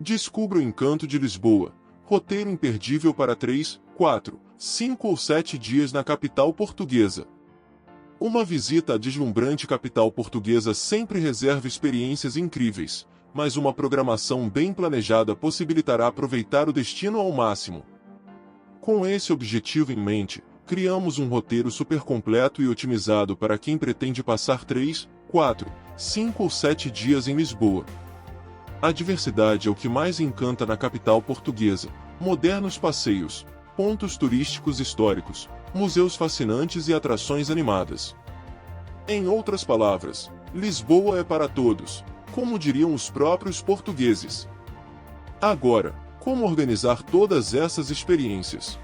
Descubra o encanto de Lisboa. Roteiro imperdível para 3, 4, 5 ou 7 dias na capital portuguesa. Uma visita à deslumbrante capital portuguesa sempre reserva experiências incríveis, mas uma programação bem planejada possibilitará aproveitar o destino ao máximo. Com esse objetivo em mente, criamos um roteiro super completo e otimizado para quem pretende passar 3, 4, 5 ou 7 dias em Lisboa. A diversidade é o que mais encanta na capital portuguesa. Modernos passeios, pontos turísticos históricos, museus fascinantes e atrações animadas. Em outras palavras, Lisboa é para todos, como diriam os próprios portugueses. Agora, como organizar todas essas experiências?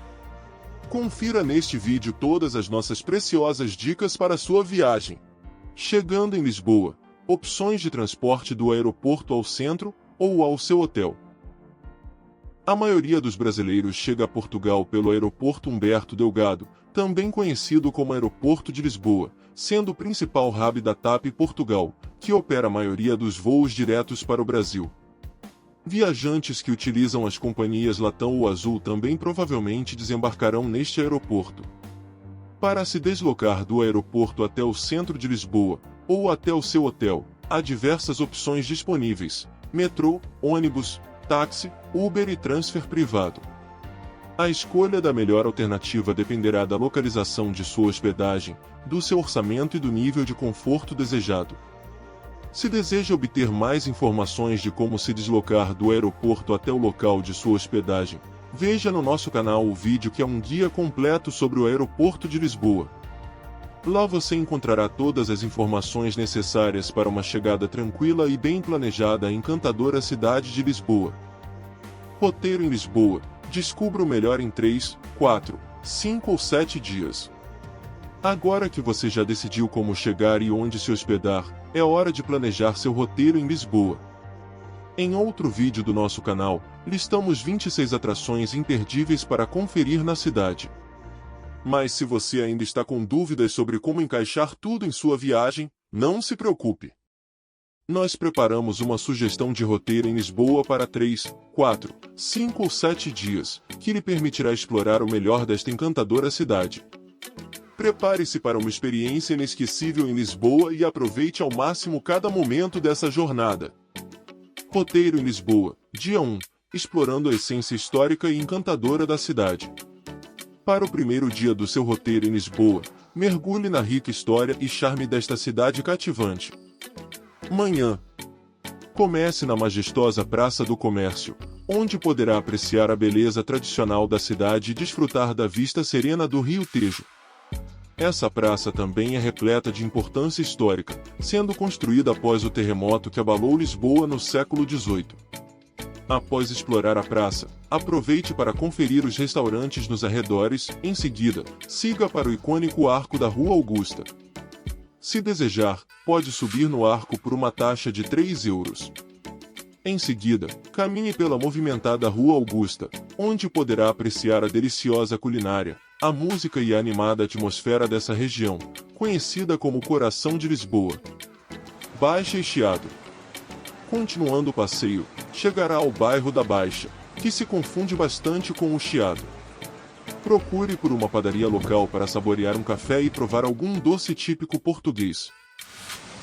Confira neste vídeo todas as nossas preciosas dicas para sua viagem. Chegando em Lisboa, opções de transporte do aeroporto ao centro ou ao seu hotel. A maioria dos brasileiros chega a Portugal pelo aeroporto Humberto Delgado, também conhecido como Aeroporto de Lisboa, sendo o principal hub da TAP Portugal, que opera a maioria dos voos diretos para o Brasil. Viajantes que utilizam as companhias Latam ou Azul também provavelmente desembarcarão neste aeroporto. Para se deslocar do aeroporto até o centro de Lisboa, ou até o seu hotel, há diversas opções disponíveis: metrô, ônibus, táxi, Uber e transfer privado. A escolha da melhor alternativa dependerá da localização de sua hospedagem, do seu orçamento e do nível de conforto desejado. Se deseja obter mais informações de como se deslocar do aeroporto até o local de sua hospedagem, veja no nosso canal o vídeo que é um guia completo sobre o aeroporto de Lisboa. Lá você encontrará todas as informações necessárias para uma chegada tranquila e bem planejada à encantadora cidade de Lisboa. Roteiro em Lisboa. Descubra o melhor em 3, 4, 5 ou 7 dias. Agora que você já decidiu como chegar e onde se hospedar, é hora de planejar seu roteiro em Lisboa. Em outro vídeo do nosso canal, listamos 26 atrações imperdíveis para conferir na cidade. Mas se você ainda está com dúvidas sobre como encaixar tudo em sua viagem, não se preocupe. Nós preparamos uma sugestão de roteiro em Lisboa para 3, 4, 5 ou 7 dias, que lhe permitirá explorar o melhor desta encantadora cidade. Prepare-se para uma experiência inesquecível em Lisboa e aproveite ao máximo cada momento dessa jornada. Roteiro em Lisboa, dia 1, explorando a essência histórica e encantadora da cidade. Para o primeiro dia do seu roteiro em Lisboa, mergulhe na rica história e charme desta cidade cativante. Manhã. Comece na majestosa Praça do Comércio, onde poderá apreciar a beleza tradicional da cidade e desfrutar da vista serena do Rio Tejo. Essa praça também é repleta de importância histórica, sendo construída após o terremoto que abalou Lisboa no século XVIII. Após explorar a praça, aproveite para conferir os restaurantes nos arredores. Em seguida, siga para o icônico Arco da Rua Augusta. Se desejar, pode subir no arco por uma taxa de 3 euros. Em seguida, caminhe pela movimentada Rua Augusta, onde poderá apreciar a deliciosa culinária, a música e a animada atmosfera dessa região, conhecida como Coração de Lisboa. Baixa e Chiado. Continuando o passeio, chegará ao bairro da Baixa, que se confunde bastante com o Chiado. Procure por uma padaria local para saborear um café e provar algum doce típico português.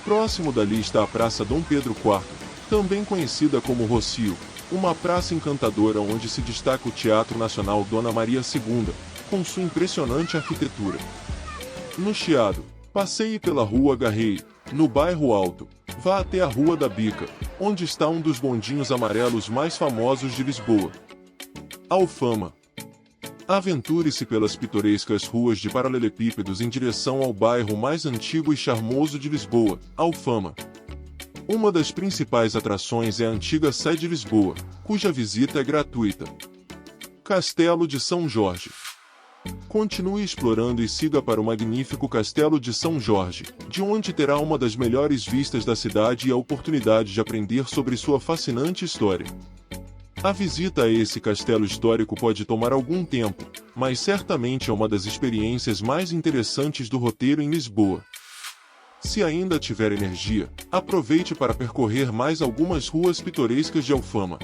Próximo dali está a Praça Dom Pedro IV, também conhecida como Rossio, uma praça encantadora onde se destaca o Teatro Nacional Dona Maria II, com sua impressionante arquitetura. No Chiado, passeie pela Rua Garrei. No bairro Alto, vá até a Rua da Bica, onde está um dos bondinhos amarelos mais famosos de Lisboa. Alfama. Aventure-se pelas pitorescas ruas de paralelepípedos em direção ao bairro mais antigo e charmoso de Lisboa, Alfama. Uma das principais atrações é a antiga Sé de Lisboa, cuja visita é gratuita. Castelo de São Jorge. Continue explorando e siga para o magnífico Castelo de São Jorge, de onde terá uma das melhores vistas da cidade e a oportunidade de aprender sobre sua fascinante história. A visita a esse castelo histórico pode tomar algum tempo, mas certamente é uma das experiências mais interessantes do roteiro em Lisboa. Se ainda tiver energia, aproveite para percorrer mais algumas ruas pitorescas de Alfama.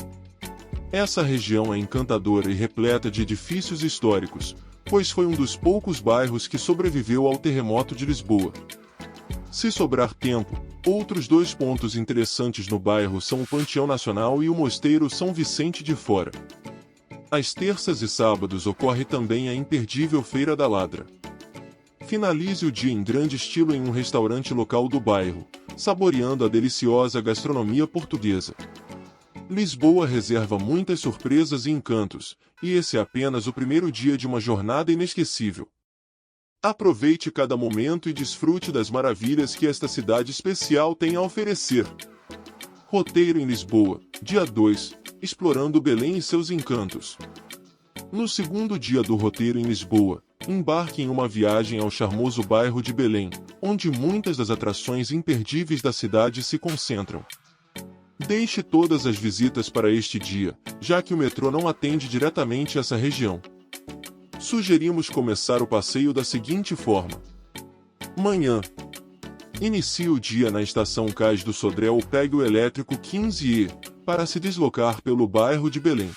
Essa região é encantadora e repleta de edifícios históricos, pois foi um dos poucos bairros que sobreviveu ao terremoto de Lisboa. Se sobrar tempo, outros 2 pontos interessantes no bairro são o Panteão Nacional e o Mosteiro São Vicente de Fora. Às terças e sábados ocorre também a imperdível Feira da Ladra. Finalize o dia em grande estilo em um restaurante local do bairro, saboreando a deliciosa gastronomia portuguesa. Lisboa reserva muitas surpresas e encantos, e esse é apenas o primeiro dia de uma jornada inesquecível. Aproveite cada momento e desfrute das maravilhas que esta cidade especial tem a oferecer. Roteiro em Lisboa, dia 2, explorando Belém e seus encantos. No segundo dia do roteiro em Lisboa, embarque em uma viagem ao charmoso bairro de Belém, onde muitas das atrações imperdíveis da cidade se concentram. Deixe todas as visitas para este dia, já que o metrô não atende diretamente essa região. Sugerimos começar o passeio da seguinte forma. Manhã. Inicie o dia na estação Cais do Sodré ou pegue o elétrico 15E, para se deslocar pelo bairro de Belém.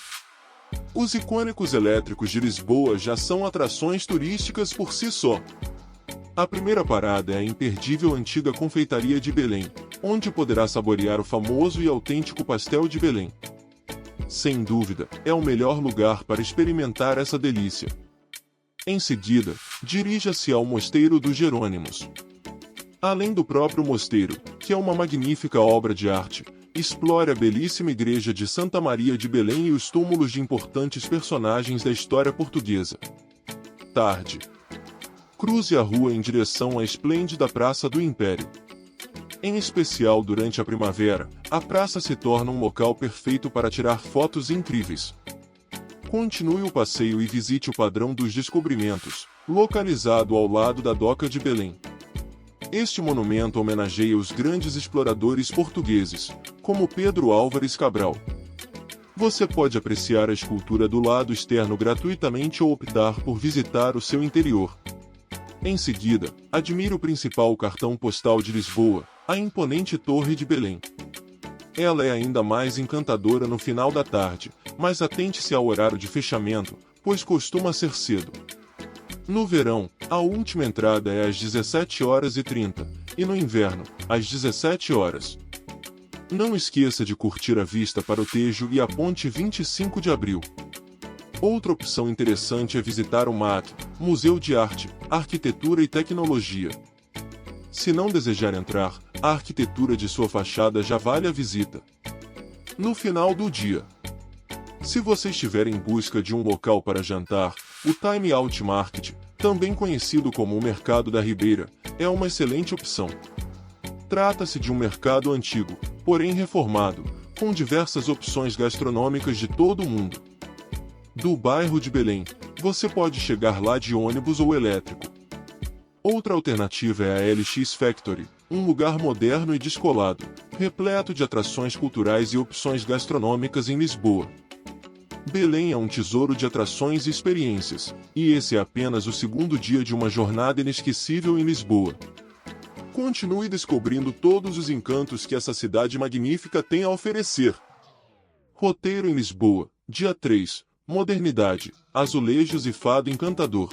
Os icônicos elétricos de Lisboa já são atrações turísticas por si só. A primeira parada é a imperdível antiga confeitaria de Belém, onde poderá saborear o famoso e autêntico pastel de Belém. Sem dúvida, é o melhor lugar para experimentar essa delícia. Em seguida, dirija-se ao Mosteiro dos Jerônimos. Além do próprio mosteiro, que é uma magnífica obra de arte, explore a belíssima igreja de Santa Maria de Belém e os túmulos de importantes personagens da história portuguesa. Tarde. Cruze a rua em direção à esplêndida Praça do Império. Em especial durante a primavera, a praça se torna um local perfeito para tirar fotos incríveis. Continue o passeio e visite o Padrão dos Descobrimentos, localizado ao lado da Doca de Belém. Este monumento homenageia os grandes exploradores portugueses, como Pedro Álvares Cabral. Você pode apreciar a escultura do lado externo gratuitamente ou optar por visitar o seu interior. Em seguida, admire o principal cartão postal de Lisboa, a imponente Torre de Belém. Ela é ainda mais encantadora no final da tarde, mas atente-se ao horário de fechamento, pois costuma ser cedo. No verão, a última entrada é às 17h30, e no inverno, às 17 horas. Não esqueça de curtir a vista para o Tejo e a Ponte 25 de Abril. Outra opção interessante é visitar o MAC, Museu de Arte, Arquitetura e Tecnologia. Se não desejar entrar, a arquitetura de sua fachada já vale a visita. No final do dia. Se você estiver em busca de um local para jantar, o Time Out Market, também conhecido como o Mercado da Ribeira, é uma excelente opção. Trata-se de um mercado antigo, porém reformado, com diversas opções gastronômicas de todo o mundo. Do bairro de Belém, você pode chegar lá de ônibus ou elétrico. Outra alternativa é a LX Factory, um lugar moderno e descolado, repleto de atrações culturais e opções gastronômicas em Lisboa. Belém é um tesouro de atrações e experiências, e esse é apenas o segundo dia de uma jornada inesquecível em Lisboa. Continue descobrindo todos os encantos que essa cidade magnífica tem a oferecer. Roteiro em Lisboa, dia 3. Modernidade, azulejos e fado encantador.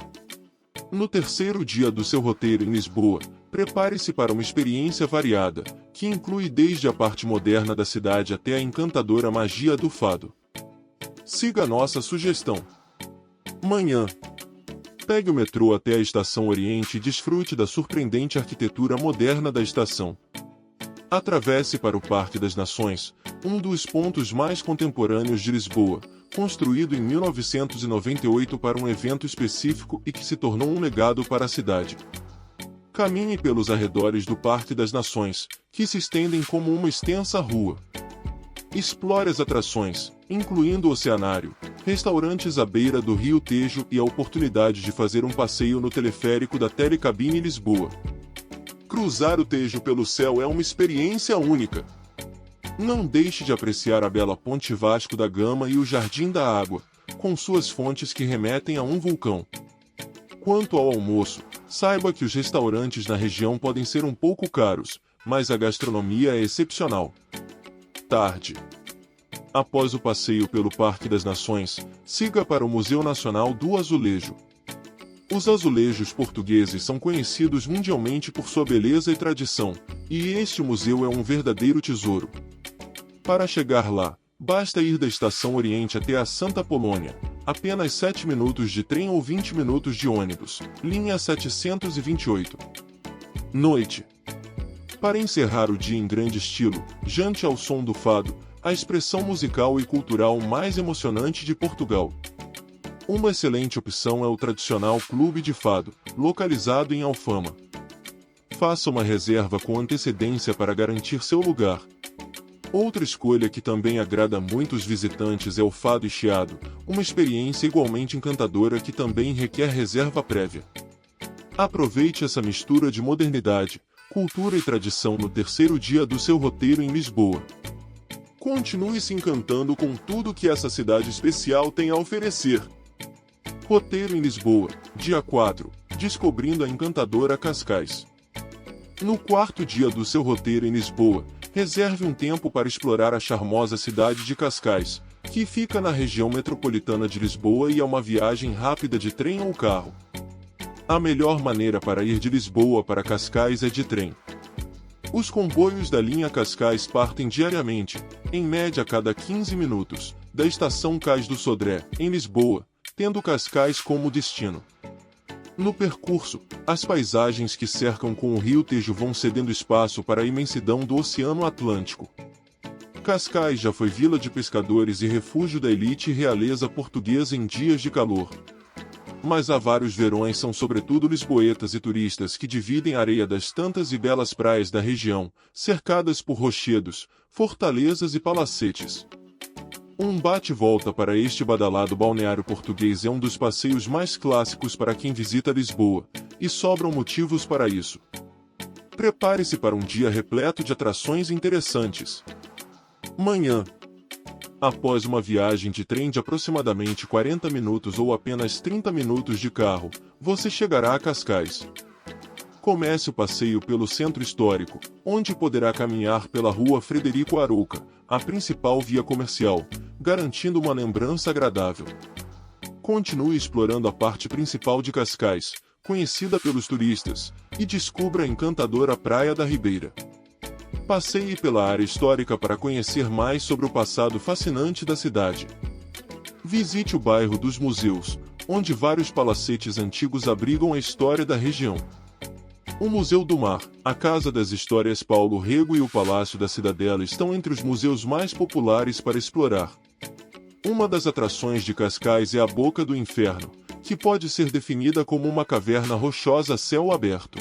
No terceiro dia do seu roteiro em Lisboa, prepare-se para uma experiência variada, que inclui desde a parte moderna da cidade até a encantadora magia do fado. Siga nossa sugestão. Manhã. Pegue o metrô até a Estação Oriente e desfrute da surpreendente arquitetura moderna da estação. Atravesse para o Parque das Nações, um dos pontos mais contemporâneos de Lisboa, construído em 1998 para um evento específico e que se tornou um legado para a cidade. Caminhe pelos arredores do Parque das Nações, que se estendem como uma extensa rua. Explore as atrações, incluindo o oceanário, restaurantes à beira do Rio Tejo e a oportunidade de fazer um passeio no teleférico da Telecabine Lisboa. Cruzar o Tejo pelo céu é uma experiência única. Não deixe de apreciar a bela Ponte Vasco da Gama e o Jardim da Água, com suas fontes que remetem a um vulcão. Quanto ao almoço, saiba que os restaurantes na região podem ser um pouco caros, mas a gastronomia é excepcional. Tarde. Após o passeio pelo Parque das Nações, siga para o Museu Nacional do Azulejo. Os azulejos portugueses são conhecidos mundialmente por sua beleza e tradição, e este museu é um verdadeiro tesouro. Para chegar lá, basta ir da Estação Oriente até a Santa Polônia, apenas 7 minutos de trem ou 20 minutos de ônibus, linha 728. Noite. Para encerrar o dia em grande estilo, jante ao som do fado, a expressão musical e cultural mais emocionante de Portugal. Uma excelente opção é o tradicional Clube de Fado, localizado em Alfama. Faça uma reserva com antecedência para garantir seu lugar. Outra escolha que também agrada muitos visitantes é o Fado e Chiado, uma experiência igualmente encantadora que também requer reserva prévia. Aproveite essa mistura de modernidade, cultura e tradição no terceiro dia do seu roteiro em Lisboa. Continue se encantando com tudo que essa cidade especial tem a oferecer. Roteiro em Lisboa, dia 4, descobrindo a encantadora Cascais. No quarto dia do seu roteiro em Lisboa, reserve um tempo para explorar a charmosa cidade de Cascais, que fica na região metropolitana de Lisboa e é uma viagem rápida de trem ou carro. A melhor maneira para ir de Lisboa para Cascais é de trem. Os comboios da linha Cascais partem diariamente, em média a cada 15 minutos, da estação Cais do Sodré, em Lisboa, tendo Cascais como destino. No percurso, as paisagens que cercam com o Rio Tejo vão cedendo espaço para a imensidão do Oceano Atlântico. Cascais já foi vila de pescadores e refúgio da elite e realeza portuguesa em dias de calor. Mas há vários verões são sobretudo lisboetas e turistas que dividem a areia das tantas e belas praias da região, cercadas por rochedos, fortalezas e palacetes. Um bate-volta para este badalado balneário português é um dos passeios mais clássicos para quem visita Lisboa, e sobram motivos para isso. Prepare-se para um dia repleto de atrações interessantes. Manhã. Após uma viagem de trem de aproximadamente 40 minutos ou apenas 30 minutos de carro, você chegará a Cascais. Comece o passeio pelo centro histórico, onde poderá caminhar pela rua Frederico Arouca, a principal via comercial, garantindo uma lembrança agradável. Continue explorando a parte principal de Cascais, conhecida pelos turistas, e descubra a encantadora Praia da Ribeira. Passeie pela área histórica para conhecer mais sobre o passado fascinante da cidade. Visite o bairro dos Museus, onde vários palacetes antigos abrigam a história da região. O Museu do Mar, a Casa das Histórias Paulo Rego e o Palácio da Cidadela estão entre os museus mais populares para explorar. Uma das atrações de Cascais é a Boca do Inferno, que pode ser definida como uma caverna rochosa a céu aberto.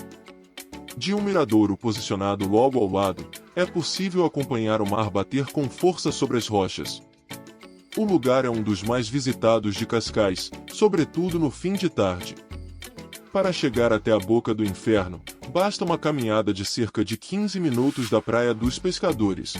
De um miradouro posicionado logo ao lado, é possível acompanhar o mar bater com força sobre as rochas. O lugar é um dos mais visitados de Cascais, sobretudo no fim de tarde. Para chegar até a Boca do Inferno, basta uma caminhada de cerca de 15 minutos da Praia dos Pescadores.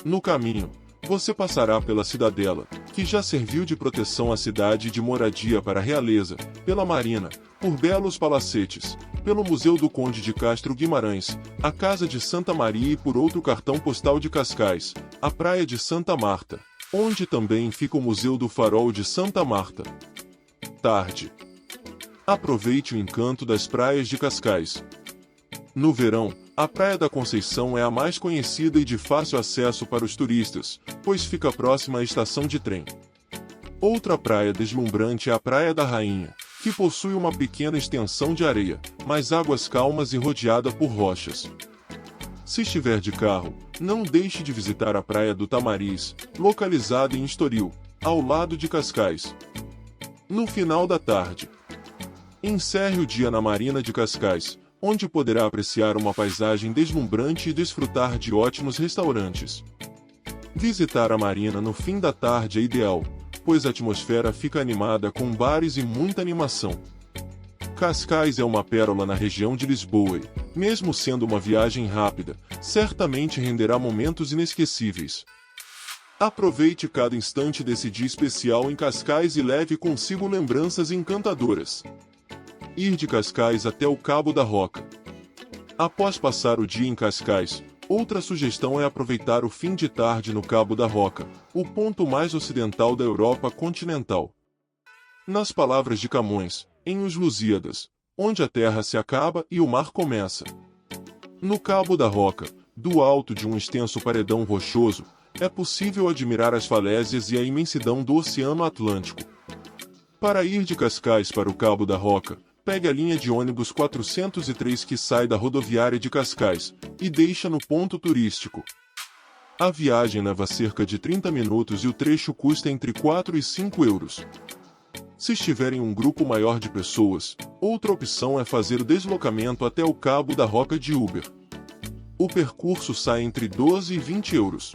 No caminho, você passará pela Cidadela, que já serviu de proteção à cidade e de moradia para a realeza, pela Marina, por belos palacetes, pelo Museu do Conde de Castro Guimarães, a Casa de Santa Maria e por outro cartão postal de Cascais, a Praia de Santa Marta, onde também fica o Museu do Farol de Santa Marta. Tarde. Aproveite o encanto das praias de Cascais. No verão, a Praia da Conceição é a mais conhecida e de fácil acesso para os turistas, pois fica próxima à estação de trem. Outra praia deslumbrante é a Praia da Rainha, que possui uma pequena extensão de areia, mas águas calmas e rodeada por rochas. Se estiver de carro, não deixe de visitar a Praia do Tamariz, localizada em Estoril, ao lado de Cascais. No final da tarde, encerre o dia na Marina de Cascais, onde poderá apreciar uma paisagem deslumbrante e desfrutar de ótimos restaurantes. Visitar a Marina no fim da tarde é ideal, pois a atmosfera fica animada com bares e muita animação. Cascais é uma pérola na região de Lisboa e, mesmo sendo uma viagem rápida, certamente renderá momentos inesquecíveis. Aproveite cada instante desse dia especial em Cascais e leve consigo lembranças encantadoras. Ir de Cascais até o Cabo da Roca. Após passar o dia em Cascais, Outra sugestão é aproveitar o fim de tarde no Cabo da Roca, o ponto mais ocidental da Europa continental. Nas palavras de Camões, em Os Lusíadas, onde a terra se acaba e o mar começa. No Cabo da Roca, do alto de um extenso paredão rochoso, é possível admirar as falésias e a imensidão do Oceano Atlântico. Para ir de Cascais para o Cabo da Roca, pegue a linha de ônibus 403 que sai da rodoviária de Cascais e deixa no ponto turístico. A viagem leva cerca de 30 minutos e o trecho custa entre 4 e 5 euros. Se estiver em um grupo maior de pessoas, outra opção é fazer o deslocamento até o Cabo da Roca de Uber. O percurso sai entre 12 e 20 euros.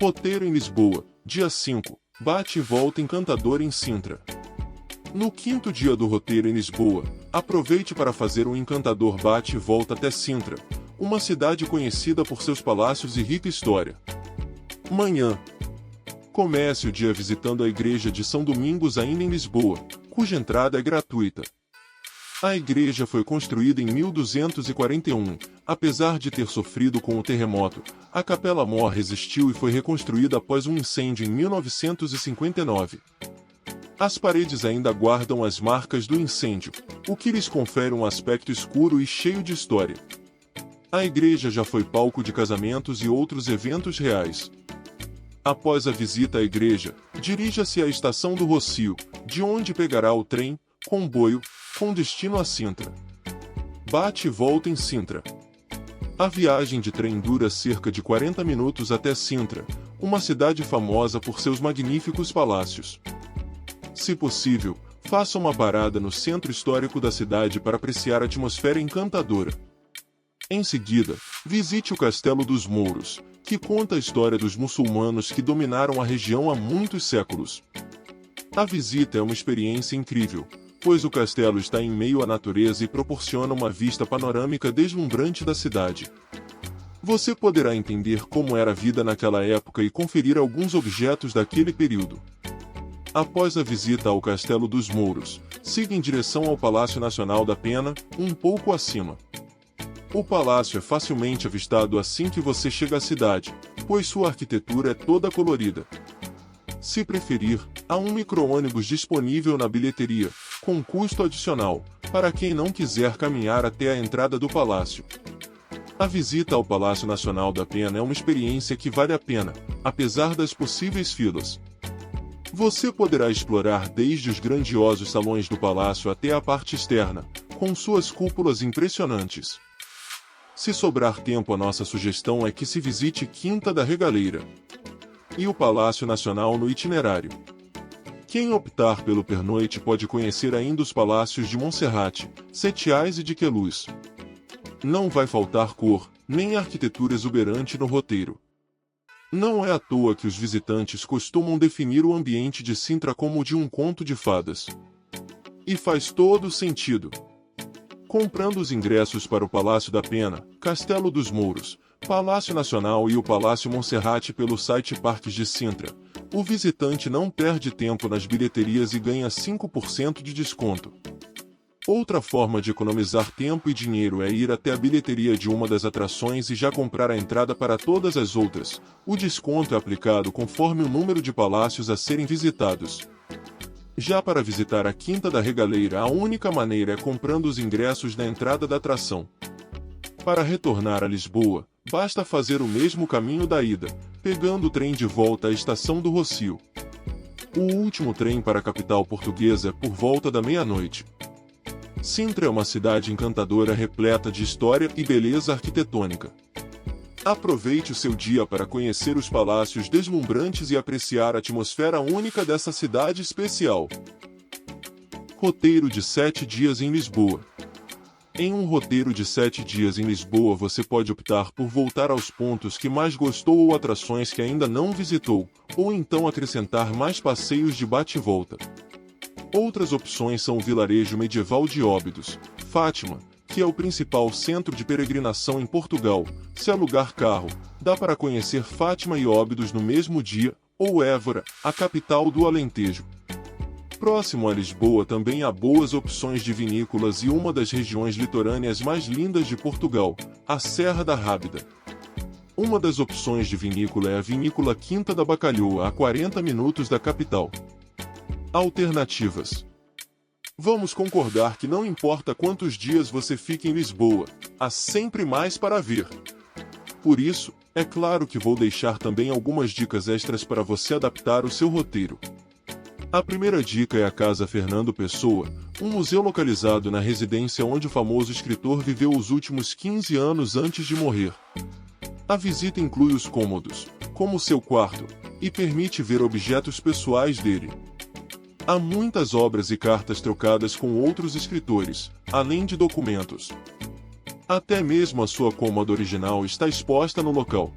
Roteiro em Lisboa, dia 5, bate e volta encantador em Sintra. No quinto dia do roteiro em Lisboa, aproveite para fazer um encantador bate e volta até Sintra, uma cidade conhecida por seus palácios e rica história. Manhã. Comece o dia visitando a igreja de São Domingos ainda em Lisboa, cuja entrada é gratuita. A igreja foi construída em 1241, apesar de ter sofrido com o terremoto, a Capela Mor resistiu e foi reconstruída após um incêndio em 1959. As paredes ainda guardam as marcas do incêndio, o que lhes confere um aspecto escuro e cheio de história. A igreja já foi palco de casamentos e outros eventos reais. Após a visita à igreja, dirija-se à Estação do Rossio, de onde pegará o trem, comboio, com destino a Sintra. Bate e volta em Sintra. A viagem de trem dura cerca de 40 minutos até Sintra, uma cidade famosa por seus magníficos palácios. Se possível, faça uma parada no centro histórico da cidade para apreciar a atmosfera encantadora. Em seguida, visite o Castelo dos Mouros, que conta a história dos muçulmanos que dominaram a região há muitos séculos. A visita é uma experiência incrível, pois o castelo está em meio à natureza e proporciona uma vista panorâmica deslumbrante da cidade. Você poderá entender como era a vida naquela época e conferir alguns objetos daquele período. Após a visita ao Castelo dos Mouros, siga em direção ao Palácio Nacional da Pena, um pouco acima. O palácio é facilmente avistado assim que você chega à cidade, pois sua arquitetura é toda colorida. Se preferir, há um micro-ônibus disponível na bilheteria, com custo adicional, para quem não quiser caminhar até a entrada do palácio. A visita ao Palácio Nacional da Pena é uma experiência que vale a pena, apesar das possíveis filas. Você poderá explorar desde os grandiosos salões do palácio até a parte externa, com suas cúpulas impressionantes. Se sobrar tempo, a nossa sugestão é que se visite Quinta da Regaleira e o Palácio Nacional no itinerário. Quem optar pelo pernoite pode conhecer ainda os palácios de Monserrate, Setiais e de Queluz. Não vai faltar cor, nem arquitetura exuberante no roteiro. Não é à toa que os visitantes costumam definir o ambiente de Sintra como o de um conto de fadas. E faz todo sentido. Comprando os ingressos para o Palácio da Pena, Castelo dos Mouros, Palácio Nacional e o Palácio Monserrate pelo site Parques de Sintra, o visitante não perde tempo nas bilheterias e ganha 5% de desconto. Outra forma de economizar tempo e dinheiro é ir até a bilheteria de uma das atrações e já comprar a entrada para todas as outras. O desconto é aplicado conforme o número de palácios a serem visitados. Já para visitar a Quinta da Regaleira, a única maneira é comprando os ingressos na entrada da atração. Para retornar a Lisboa, basta fazer o mesmo caminho da ida, pegando o trem de volta à Estação do Rossio. O último trem para a capital portuguesa é por volta da meia-noite. Sintra é uma cidade encantadora repleta de história e beleza arquitetônica. Aproveite o seu dia para conhecer os palácios deslumbrantes e apreciar a atmosfera única dessa cidade especial. Roteiro de 7 dias em Lisboa. Em um roteiro de 7 dias em Lisboa, você pode optar por voltar aos pontos que mais gostou ou atrações que ainda não visitou, ou então acrescentar mais passeios de bate-volta. Outras opções são o vilarejo medieval de Óbidos, Fátima, que é o principal centro de peregrinação em Portugal. Se alugar carro, dá para conhecer Fátima e Óbidos no mesmo dia, ou Évora, a capital do Alentejo. Próximo a Lisboa também há boas opções de vinícolas e uma das regiões litorâneas mais lindas de Portugal, a Serra da Rábida. Uma das opções de vinícola é a Vinícola Quinta da Bacalhoa, a 40 minutos da capital. Alternativas. Vamos concordar que não importa quantos dias você fique em Lisboa, há sempre mais para ver. Por isso, é claro que vou deixar também algumas dicas extras para você adaptar o seu roteiro. A primeira dica é a Casa Fernando Pessoa, um museu localizado na residência onde o famoso escritor viveu os últimos 15 anos antes de morrer. A visita inclui os cômodos, como seu quarto, e permite ver objetos pessoais dele. Há muitas obras e cartas trocadas com outros escritores, além de documentos. Até mesmo a sua cômoda original está exposta no local.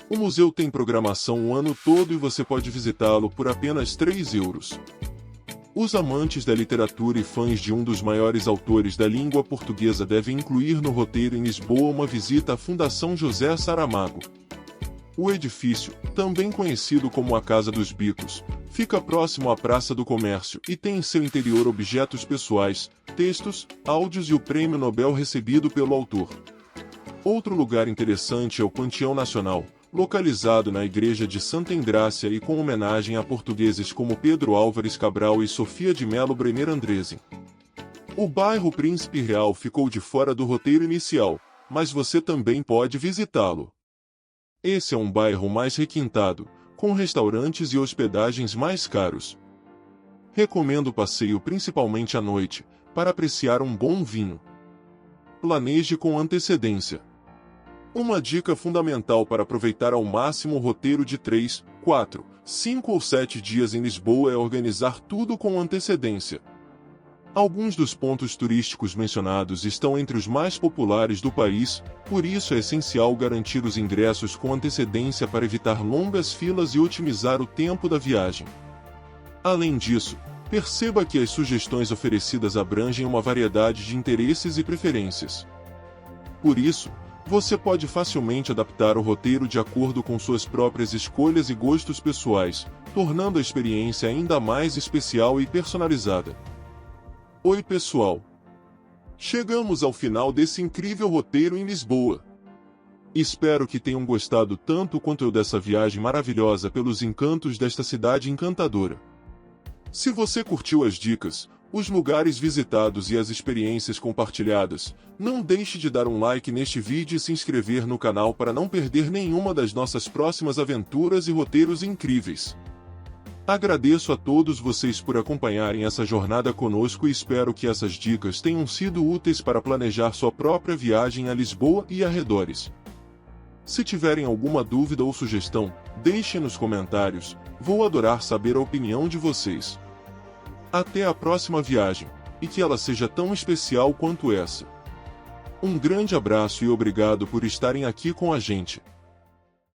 O museu tem programação o ano todo e você pode visitá-lo por apenas 3 euros. Os amantes da literatura e fãs de um dos maiores autores da língua portuguesa devem incluir no roteiro em Lisboa uma visita à Fundação José Saramago. O edifício, também conhecido como a Casa dos Bicos, fica próximo à Praça do Comércio e tem em seu interior objetos pessoais, textos, áudios e o prêmio Nobel recebido pelo autor. Outro lugar interessante é o Panteão Nacional, localizado na Igreja de Santa Engrácia e com homenagem a portugueses como Pedro Álvares Cabral e Sofia de Melo Brener Andresen. O bairro Príncipe Real ficou de fora do roteiro inicial, mas você também pode visitá-lo. Esse é um bairro mais requintado, com restaurantes e hospedagens mais caros. Recomendo o passeio principalmente à noite, para apreciar um bom vinho. Planeje com antecedência. Uma dica fundamental para aproveitar ao máximo o roteiro de 3, 4, 5 ou 7 dias em Lisboa é organizar tudo com antecedência. Alguns dos pontos turísticos mencionados estão entre os mais populares do país, por isso é essencial garantir os ingressos com antecedência para evitar longas filas e otimizar o tempo da viagem. Além disso, perceba que as sugestões oferecidas abrangem uma variedade de interesses e preferências. Por isso, você pode facilmente adaptar o roteiro de acordo com suas próprias escolhas e gostos pessoais, tornando a experiência ainda mais especial e personalizada. Oi pessoal! Chegamos ao final desse incrível roteiro em Lisboa. Espero que tenham gostado tanto quanto eu dessa viagem maravilhosa pelos encantos desta cidade encantadora. Se você curtiu as dicas, os lugares visitados e as experiências compartilhadas, não deixe de dar um like neste vídeo e se inscrever no canal para não perder nenhuma das nossas próximas aventuras e roteiros incríveis. Agradeço a todos vocês por acompanharem essa jornada conosco e espero que essas dicas tenham sido úteis para planejar sua própria viagem a Lisboa e arredores. Se tiverem alguma dúvida ou sugestão, deixem nos comentários, vou adorar saber a opinião de vocês. Até a próxima viagem, e que ela seja tão especial quanto essa. Um grande abraço e obrigado por estarem aqui com a gente.